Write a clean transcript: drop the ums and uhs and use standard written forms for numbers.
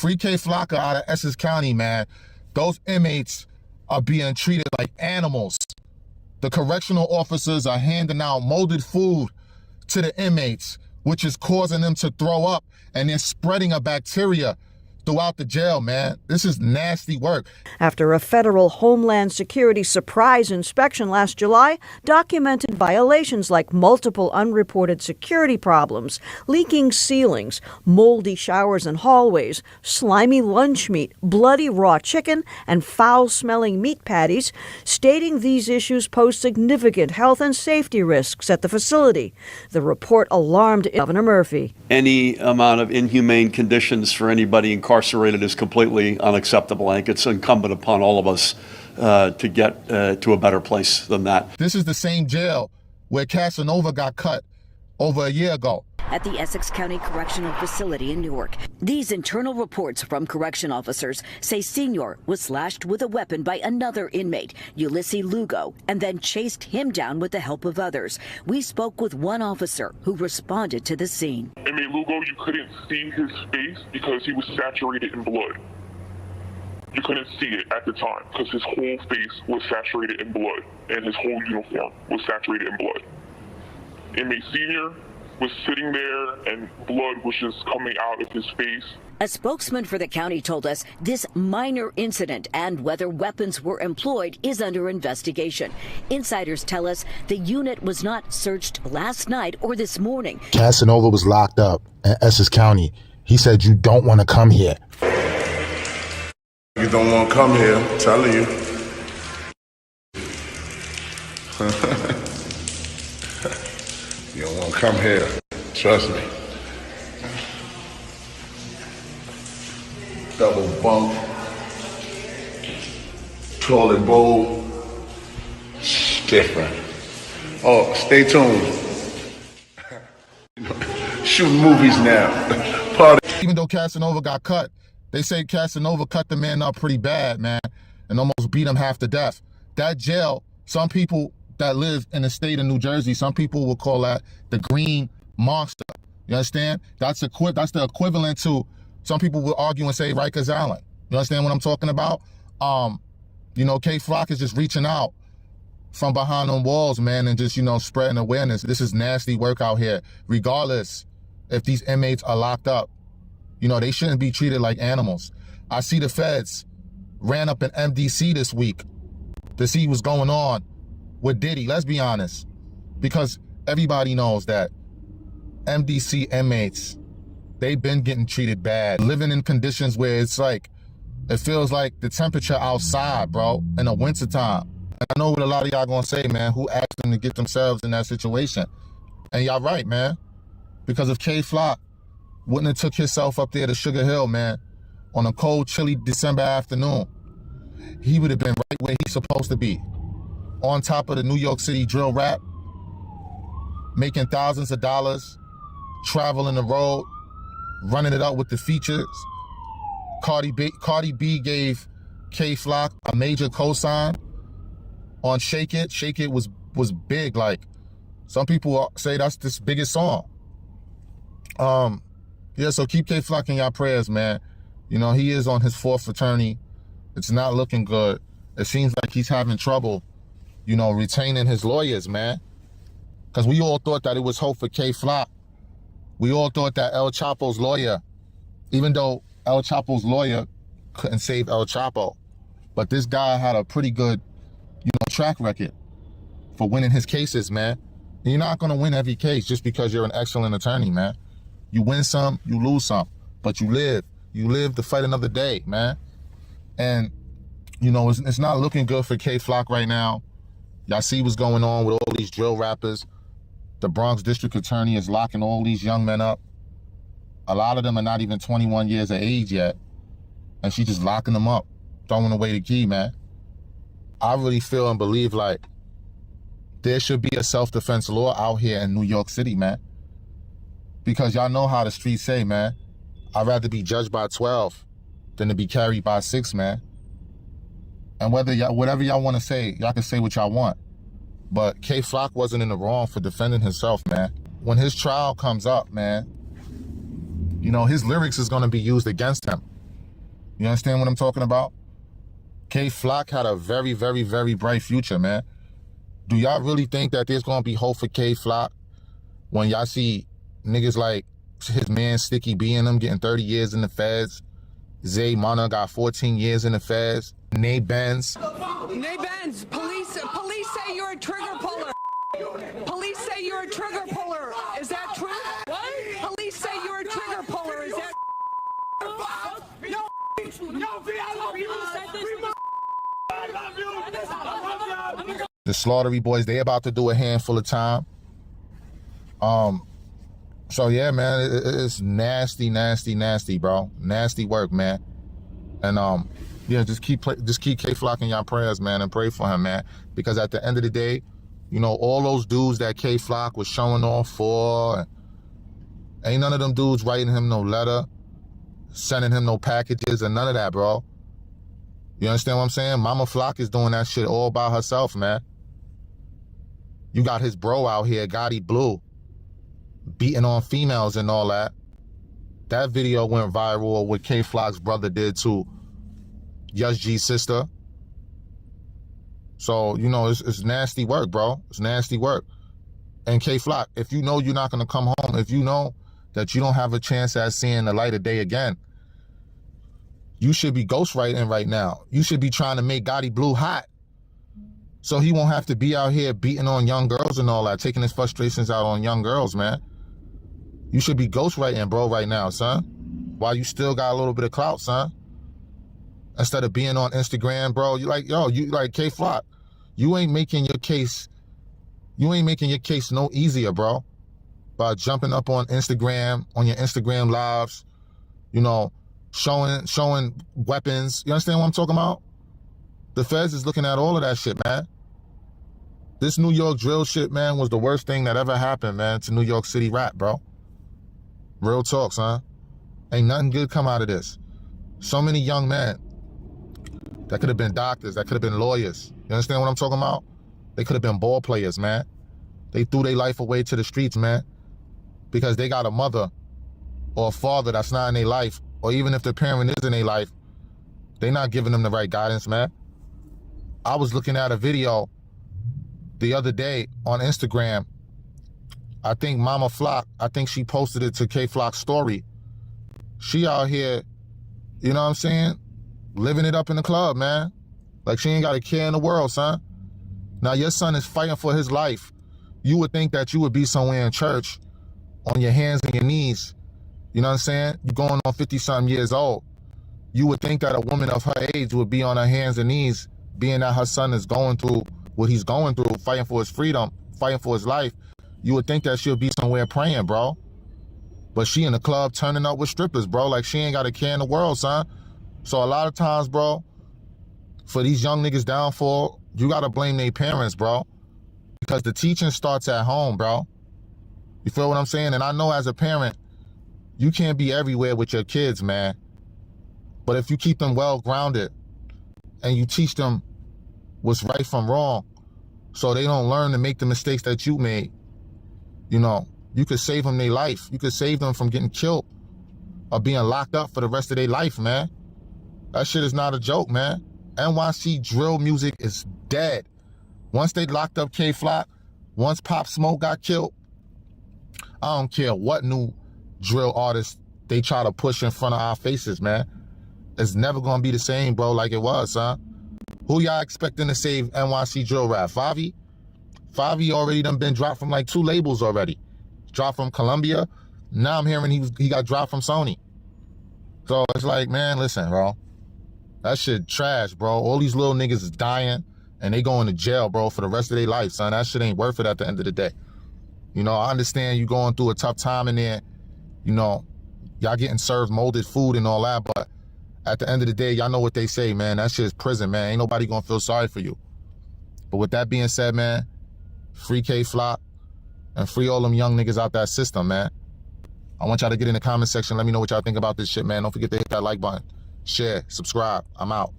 Free K Flocka out of Essex County, man. Those inmates are being treated like animals. The correctional officers are handing out molded food to the inmates, which is causing them to throw up, and they're spreading a bacteria throughout the jail, man. This is nasty work. After a federal Homeland Security surprise inspection last July documented violations like multiple unreported security problems, leaking ceilings, moldy showers and hallways, slimy lunch meat, bloody raw chicken, and foul-smelling meat patties, stating these issues pose significant health and safety risks at the facility. The report alarmed Governor Murphy. Any amount of inhumane conditions for anybody incarcerated is completely unacceptable. I think it's incumbent upon all of us to get to a better place than that. This is the same jail where Casanova got cut over a year ago. At the Essex County Correctional Facility in Newark, these internal reports from correction officers say Senior was slashed with a weapon by another inmate, Ulysses Lugo, and then chased him down with the help of others. We spoke with one officer who responded to the scene. Inmate Lugo, you couldn't see his face because he was saturated in blood. You couldn't see it at the time because his whole face was saturated in blood and his whole uniform was saturated in blood. Inmate Senior was sitting there and blood was just coming out of his face. A spokesman for the county told us this minor incident and whether weapons were employed is under investigation. Insiders tell us the unit was not searched last night or this morning. Casanova was locked up in Essex County. He said, "You don't want to come here." You don't want to come here, I'm telling you. You don't want to come here, trust me. Double bunk, toilet bowl, it's different. Oh, stay tuned. Shooting movies now. Party. Even though Casanova got cut, they say Casanova cut the man up pretty bad, man, and almost beat him half to death. That jail, some people that live in the state of New Jersey, some people will call that the green monster. You understand? That's the equivalent to, some people will argue and say Rikers Island. You understand what I'm talking about? You know, K Flock is just reaching out from behind them walls, man, and just, you know, spreading awareness. This is nasty work out here. Regardless if these inmates are locked up, you know, they shouldn't be treated like animals. I see the feds ran up in MDC this week to see what's going on with Diddy. Let's be honest, because everybody knows that MDC inmates, they've been getting treated bad, living in conditions where it's like, it feels like the temperature outside, bro, in the wintertime. I know what a lot of y'all gonna say, man, who asked them to get themselves in that situation? And y'all right, man, because if K Flock wouldn't have took himself up there to Sugar Hill, man, on a cold, chilly December afternoon, he would have been right where he's supposed to be, on top of the New York City drill rap, making thousands of dollars, traveling the road, running it up with the features. Cardi B gave K Flock a major cosign on Shake It. Shake It was big. Like, some people say that's the biggest song. Yeah, so keep K Flock in your prayers, man. You know, he is on his fourth attorney. It's not looking good. It seems like he's having trouble, you know, retaining his lawyers, man. Because we all thought that it was hope for K Flock. We all thought that El Chapo's lawyer, even though El Chapo's lawyer couldn't save El Chapo, but this guy had a pretty good, you know, track record for winning his cases, man. And you're not going to win every case just because you're an excellent attorney, man. You win some, you lose some, but you live. You live to fight another day, man. And, you know, it's not looking good for K Flock right now. Y'all see what's going on with all these drill rappers. The Bronx District Attorney is locking all these young men up. A lot of them are not even 21 years of age yet. And she's just locking them up, throwing away the key, man. I really feel and believe like there should be a self-defense law out here in New York City, man. Because y'all know how the streets say, man. I'd rather be judged by 12 than to be carried by 6, man. And whatever y'all want to say, y'all can say what y'all want. But K Flock wasn't in the wrong for defending himself, man. When his trial comes up, man, you know, his lyrics is going to be used against him. You understand what I'm talking about? K Flock had a very, very, very bright future, man. Do y'all really think that there's gonna be hope for K Flock when y'all see niggas like his man Sticky B and them getting 30 years in the feds? Zay Mana got 14 years in the feds. Nay Benz. Nay Benz, police say you're a trigger puller. Police say you're a trigger puller. Is that true? What? Police say you're a trigger puller. Is that No, I love you. I love you. The Slaughtery Boys, they about to do a handful of time. So yeah, man, it's nasty, nasty, nasty, bro. Nasty work, man. And yeah, just keep K Flock in y'all prayers, man, and pray for him, man. Because at the end of the day, you know, all those dudes that K Flock was showing off for, ain't none of them dudes writing him no letter, sending him no packages, and none of that, bro. You understand what I'm saying? Mama Flock is doing that shit all by herself, man. You got his bro out here, Gotti Blue, beating on females and all that. That video went viral, what K Flock's brother did to Yus G's sister. So, you know, it's nasty work, bro. It's nasty work. And K Flock, if you know you're not going to come home, if you know that you don't have a chance at seeing the light of day again, you should be ghostwriting right now. You should be trying to make Gotti Blue hot so he won't have to be out here beating on young girls and all that, taking his frustrations out on young girls, man. You should be ghostwriting, bro, right now, son, while you still got a little bit of clout, son. Instead of being on Instagram, bro, you like K Flock, you ain't making your case no easier, bro, by jumping up on Instagram, on your Instagram lives, you know, showing weapons. You understand what I'm talking about? The feds is looking at all of that shit, man. This New York drill shit, man, was the worst thing that ever happened, man, to New York City rap, bro. Real talk, son. Ain't nothing good come out of this. So many young men that could have been doctors, that could have been lawyers. You understand what I'm talking about? They could have been ball players, man. They threw their life away to the streets, man, because they got a mother or a father that's not in their life, or even if the parent is in their life, they not giving them the right guidance, man. I was looking at a video the other day on Instagram. I think Mama Flock, I think she posted it to K Flock's story. She out here, you know what I'm saying, living it up in the club, man. Like she ain't got a care in the world, son. Now your son is fighting for his life. You would think that you would be somewhere in church on your hands and your knees. You know what I'm saying? You're going on 50-something years old. You would think that a woman of her age would be on her hands and knees, being that her son is going through what he's going through, fighting for his freedom, fighting for his life. You would think that she'll be somewhere praying, bro. But she in the club turning up with strippers, bro. Like she ain't got a care in the world, son. So a lot of times, bro, for these young niggas' downfall, you gotta blame their parents, bro. Because the teaching starts at home, bro. You feel what I'm saying? And I know as a parent, you can't be everywhere with your kids, man. But if you keep them well grounded and you teach them what's right from wrong so they don't learn to make the mistakes that you made, you know, you could save them their life. You could save them from getting killed or being locked up for the rest of their life, man. That shit is not a joke, man. NYC drill music is dead. Once they locked up K Flock, once Pop Smoke got killed, I don't care what new drill artists they try to push in front of our faces, man. It's never gonna be the same, bro, like it was, son. Who y'all expecting to save NYC drill rap? Favi? Favi already done been dropped from like 2 labels already. Dropped from Columbia. Now I'm hearing he got dropped from Sony. So it's like, man, listen, bro. That shit trash, bro. All these little niggas is dying and they going to jail, bro, for the rest of their life, son. That shit ain't worth it at the end of the day. You know, I understand you going through a tough time in there. You know, y'all getting served molded food and all that, but at the end of the day, y'all know what they say, man. That shit is prison, man. Ain't nobody gonna feel sorry for you. But with that being said, man, free K Flock and free all them young niggas out that system, man. I want y'all to get in the comment section. Let me know what y'all think about this shit, man. Don't forget to hit that like button. Share, subscribe. I'm out.